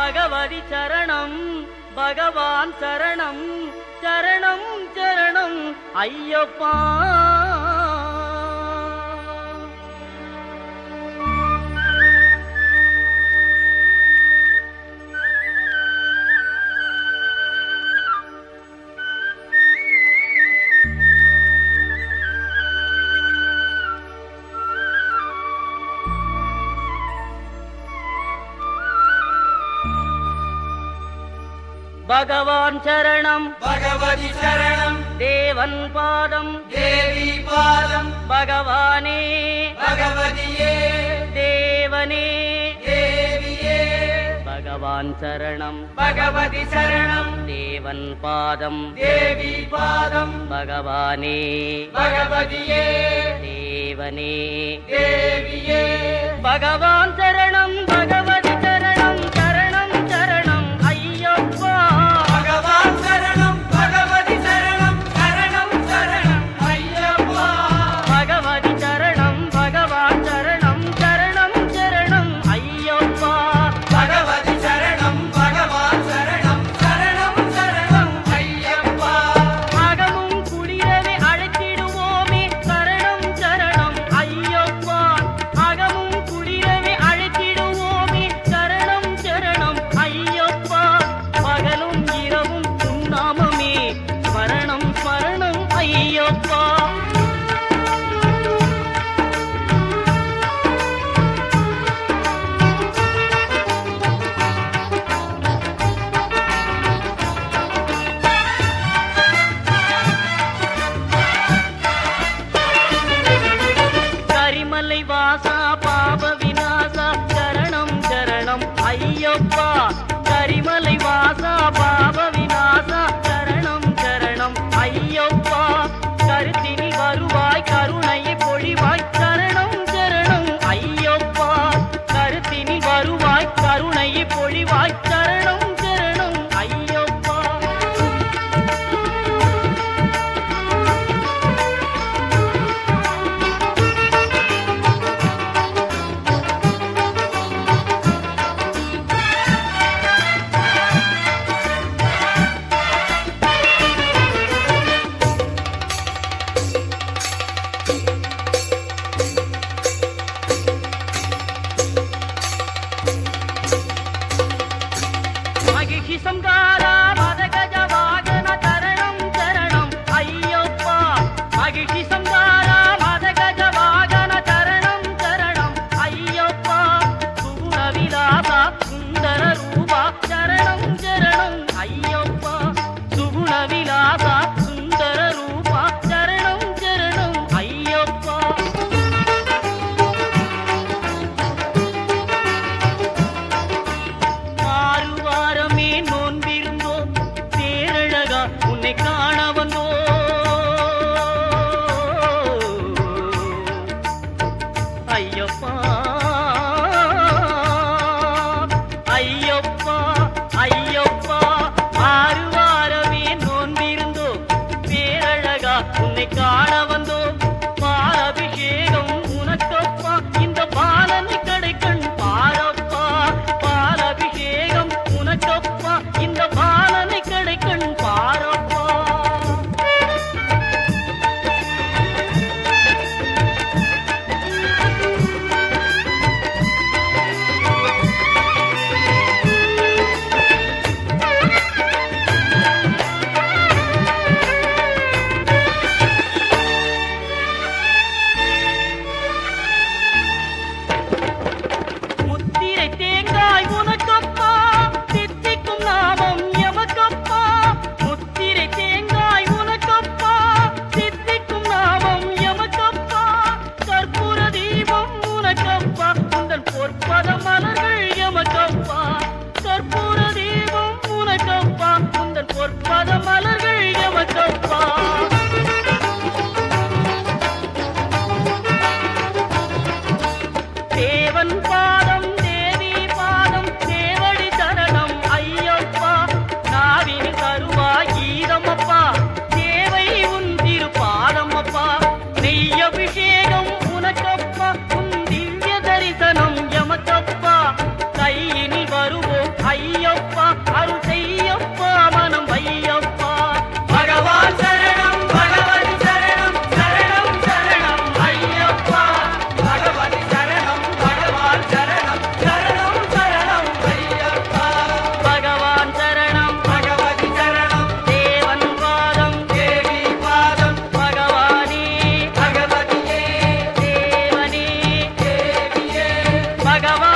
பகவதி சரணம் பகவான் சரணம் சரணம் சரணம் ஐயப்பா. பகவான் சரணம் பகவதி சரணம் தேவன் பாதம் தேவி பாதம் பகவானே பகவதியே தேவனே தேவியே பகவான் சரணம் பகவதி சரணம் தேவன் பாதம் தேவி பாதம் பகவானே பகவதியே தேவனே தேவியே பகவான் சரணம் பகவதி சரணம் சரணம் சரணம் ஐயப்பா. பகவான் சரணம் பகவதி சரணம் சரணம் சரணம் ஐயப்பா. பகவதி சரணம் பகவான் சரணம் சரணம் சரணம் ஐயப்பா. பகவதி சரணம் பகவான் சரணம் சரணம் சரணம் ஐயப்பா. அகமும் குளிரவே அழைத்திடுவோமே சரணம் சரணம் ஐயப்பா. அகமும் குளிரவே அழைத்திடுவோமே சரணம் சரணம் ஐயப்பா. பகலும் இரவும் உன்னாமமே ஸ்மரணம் ஸ்மரணம் ஐயப்பா. கரிமலை வாசா பாப விநாசா சரணம் சரணம் ஐயப்பா. கரிமலை வாசா பாப விநாசா சரணம் சரணம் ஐயப்பா. கருத்தினி வருவாய் கருணையை பொழிவாய் சரணம் சரணம் ஐயப்பா. கருத்தினி வருவாய் கருணையை பொழிவாய் சரணம் சரணம் ஐயப்பா. பகவான்